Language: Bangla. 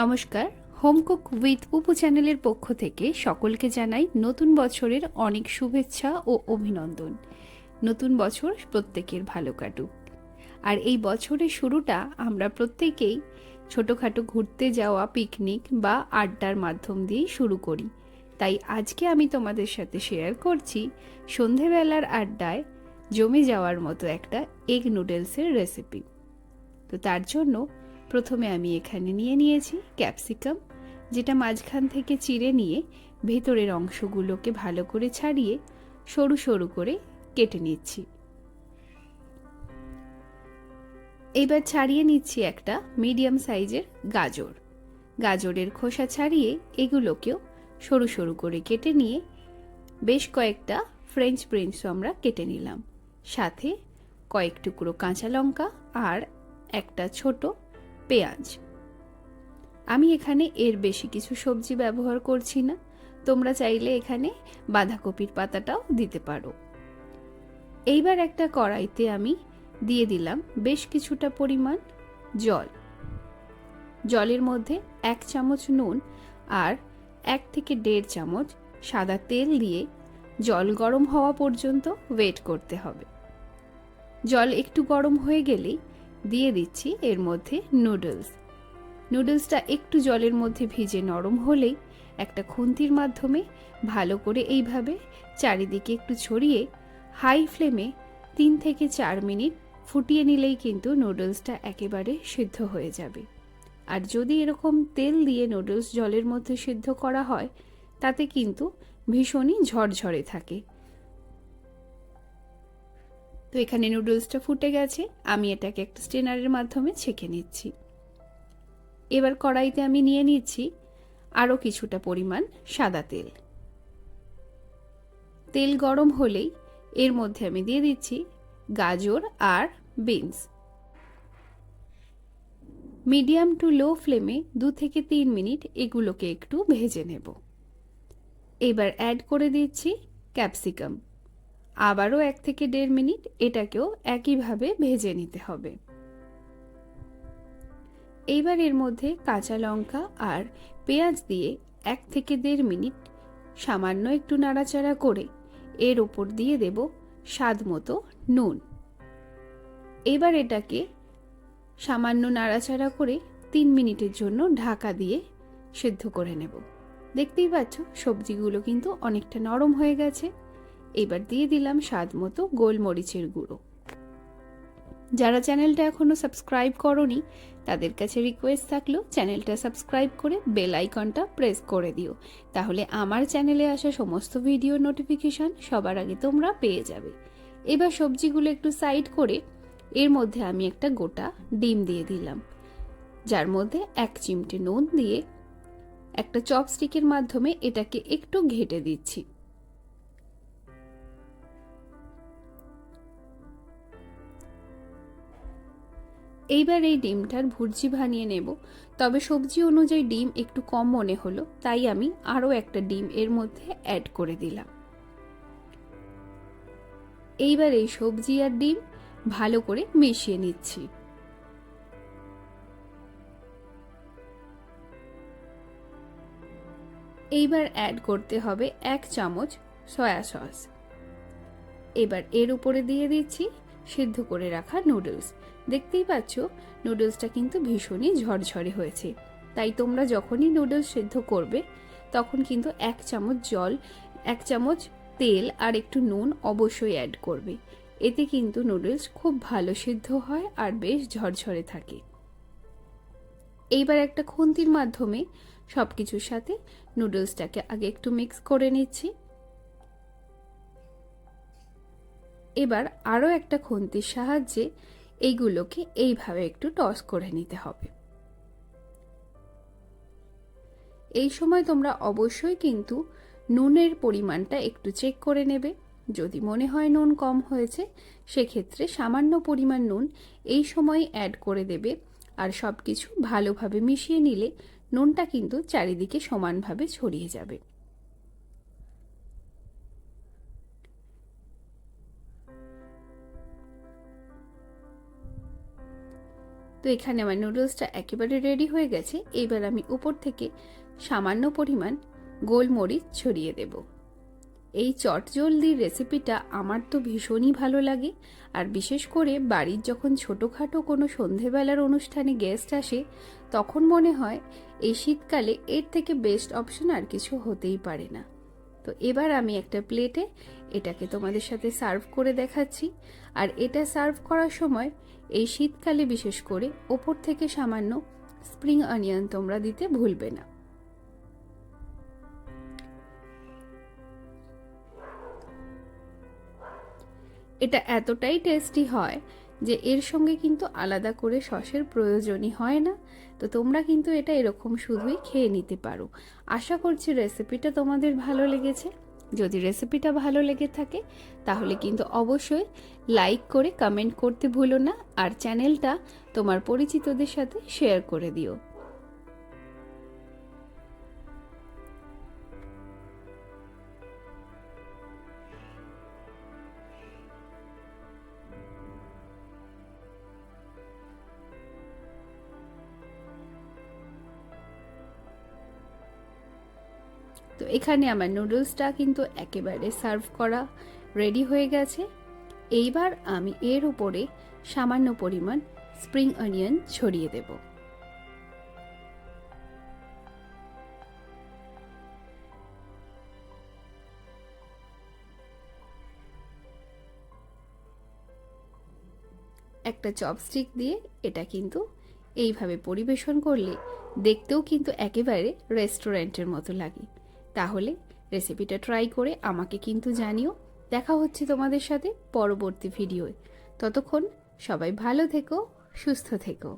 নমস্কার। হোম কুক উইথ পুপু চ্যানেলের পক্ষ থেকে সকলকে জানাই নতুন বছরের অনেক শুভেচ্ছা ও অভিনন্দন। নতুন বছর প্রত্যেকের ভালো কাটুক। আর এই বছরের শুরুটা আমরা প্রত্যেকেই ছোটোখাটো ঘুরতে যাওয়া, পিকনিক বা আড্ডার মাধ্যম দিয়েই শুরু করি। তাই আজকে আমি তোমাদের সাথে শেয়ার করছি সন্ধেবেলার আড্ডায় জমে যাওয়ার মতো একটা এগ নুডলসের রেসিপি। তো তার জন্য প্রথমে আমি এখানে নিয়ে নিয়েছি ক্যাপসিকাম, যেটা মাঝখান থেকে চিড়ে নিয়ে ভেতরের অংশগুলোকে ভালো করে ছাড়িয়ে সরু সরু করে কেটে নিচ্ছি। এইবার ছাড়িয়ে নিচ্ছি একটা মিডিয়াম সাইজের গাজর। গাজরের খোসা ছাড়িয়ে এগুলোকেও সরু সরু করে কেটে নিয়ে বেশ কয়েকটা ফ্রেঞ্চ বিনসও আমরা কেটে নিলাম। সাথে কয়েক টুকরো কাঁচা লঙ্কা আর একটা ছোট পেঁয়াজ। আমি এখানে এর বেশি কিছু সবজি ব্যবহার করছি না, তোমরা চাইলে এখানে বাঁধাকপির পাতাটাও দিতে পারো। এইবার একটা কড়াইতে আমি দিয়ে দিলাম বেশ কিছুটা পরিমাণ জল। জলের মধ্যে 1 চামচ নুন আর 1 থেকে 1.5 চামচ সাদা তেল দিয়ে জল গরম হওয়া পর্যন্ত ওয়েট করতে হবে। জল একটু গরম হয়ে গেলেই দিয়ে দিচ্ছি এর মধ্যে নুডলস। নুডলসটা একটু জলের মধ্যে ভিজে নরম হলেই একটা খুন্তির মাধ্যমে ভালো করে এইভাবে চারিদিকে একটু ছড়িয়ে হাই ফ্লেমে 3 থেকে 4 মিনিট ফুটিয়ে নিলেই কিন্তু নুডলসটা একেবারে সিদ্ধ হয়ে যাবে। আর যদি এরকম তেল দিয়ে নুডলস জলের মধ্যে সিদ্ধ করা হয় তাতে কিন্তু ভীষণই ঝরঝরে থাকে। তো এখানে নুডলসটা ফুটে গেছে, আমি এটাকে একটা স্ট্রেনারের মাধ্যমে ছেঁকে নিচ্ছি। এবার কড়াইতে আমি নিয়ে নিচ্ছি আরও কিছুটা পরিমাণ সাদা তেল। তেল গরম হলেই এর মধ্যে আমি দিয়ে দিচ্ছি গাজর আর বিনস। মিডিয়াম টু লো ফ্লেমে 2 থেকে 3 মিনিট এগুলোকে একটু ভেজে নেব। এবার অ্যাড করে দিচ্ছি ক্যাপসিকাম। আবারও 1 থেকে 1.5 মিনিট এটাকেও একইভাবে ভেজে নিতে হবে। এইবার এর মধ্যে কাঁচা লঙ্কা আর পেঁয়াজ দিয়ে 1 থেকে 1.5 মিনিট সামান্য একটু নাড়াচাড়া করে এর ওপর দিয়ে দেব স্বাদ মতো নুন। এবার এটাকে সামান্য নাড়াচাড়া করে 3 মিনিটের জন্য ঢাকা দিয়ে সিদ্ধ করে নেব। দেখতেই পাচ্ছ সবজিগুলো কিন্তু অনেকটা নরম হয়ে গেছে। এবার দিয়ে দিলাম স্বাদ মতো গোলমরিচের গুঁড়ো। যারা চ্যানেলটা এখনো সাবস্ক্রাইব করোনি তাদের কাছে রিকোয়েস্ট থাকলো চ্যানেলটা সাবস্ক্রাইব করে বেল আইকনটা প্রেস করে দিও, তাহলে আমার চ্যানেলে আসা সমস্ত ভিডিও নোটিফিকেশন সবার আগে তোমরা পেয়ে যাবে। এবার সবজিগুলো একটু সাইড করে এর মধ্যে আমি একটা গোটা ডিম দিয়ে দিলাম, যার মধ্যে 1 চিমটে নুন দিয়ে একটা চপস্টিকের মাধ্যমে এটাকে একটু ঘেটে দিচ্ছি। এইবার এই ডিমটার ভুর্জি বানিয়ে নেব, তবে সবজি অনুযায়ী ডিম একটু কম মনে হলো তাই আমি আরও একটা ডিম এর মধ্যে অ্যাড করে দিলাম। এইবার এই সবজি আর ডিম ভালো করে মিশিয়ে নিচ্ছি। এইবার অ্যাড করতে হবে 1 চামচ সয়া সস। এবার এর উপরে দিয়ে দিচ্ছি সিদ্ধ করে রাখা নুডলস। দেখতেই পাচ্ছ নুডলসটা কিন্তু ভীষণই ঝরঝরে হয়েছে, তাই তোমরা যখনই নুডলস সিদ্ধ করবে তখন কিন্তু 1 চামচ জল, 1 চামচ তেল আর একটু নুন অবশ্যই অ্যাড করবে। এতে কিন্তু নুডলস খুব ভালো সিদ্ধ হয় আর বেশ ঝরঝরে থাকে। এইবার একটা খুন্তির মাধ্যমে সব কিছুর সাথে নুডলসটাকে আগে একটু মিক্স করে নিচ্ছি। এবার আরও একটা খুন্তির সাহায্যে এইগুলোকে এইভাবে একটু টস করে নিতে হবে। এই সময় তোমরা অবশ্যই কিন্তু নুনের পরিমাণটা একটু চেক করে নেবে। যদি মনে হয় নুন কম হয়েছে সেক্ষেত্রে সামান্য পরিমাণ নুন এই সময় অ্যাড করে দেবে। আর সব কিছু ভালোভাবে মিশিয়ে নিলে নুনটা কিন্তু চারিদিকে সমানভাবে ছড়িয়ে যাবে। তো এখানে আমার নুডলসটা একেবারে রেডি হয়ে গেছে। এইবার আমি উপর থেকে সামান্য পরিমাণ গোলমরিচ ছড়িয়ে দেব। এই চটজলদি রেসিপিটা আমার তো ভীষণই ভালো লাগে, আর বিশেষ করে বাড়ির যখন ছোটোখাটো কোনো সন্ধেবেলার অনুষ্ঠানে গেস্ট আসে তখন মনে হয় এই শীতকালে এর থেকে বেস্ট অপশন আর কিছু হতেই পারে না। তো এবার আমি একটা প্লেটে এটাকে তোমাদের সাথে সার্ভ করে দেখাচ্ছি। আর এটা সার্ভ করার সময় এই শীতকালে বিশেষ করে ওপর থেকে সামান্য স্প্রিং অনিয়ন তোমরা দিতে ভুলবে না। এটা এতটাই টেস্টি হয় যে এর সঙ্গে কিন্তু আলাদা করে সসের প্রয়োজনই হয় না। তো তোমরা কিন্তু এটা এরকম শুধুই খেয়ে নিতে পারো। আশা করছি রেসিপিটা তোমাদের ভালো লেগেছে। যদি রেসিপিটা ভালো লেগে থাকে তাহলে কিন্তু অবশ্যই লাইক করে কমেন্ট করতে ভুলো না, আর চ্যানেলটা তোমার পরিচিতদের সাথে শেয়ার করে দিও। তো এখানে আমার নুডলসটা কিন্তু একেবারে সার্ভ করা রেডি হয়ে গেছে। এইবার আমি এর উপরে সামান্য পরিমাণ স্প্রিং অনিয়ন ছড়িয়ে দেব। একটা চপস্টিক দিয়ে এটা কিন্তু এইভাবে পরিবেশন করলে দেখতেও কিন্তু একেবারে রেস্টুরেন্টের মতো লাগে। তাহলে রেসিপিটা ট্রাই করে আমাকে কিন্তু জানিও। দেখা হচ্ছে তোমাদের সাথে পরবর্তী ভিডিওয়। ততক্ষণ সবাই ভালো থেকো, সুস্থ থেকো।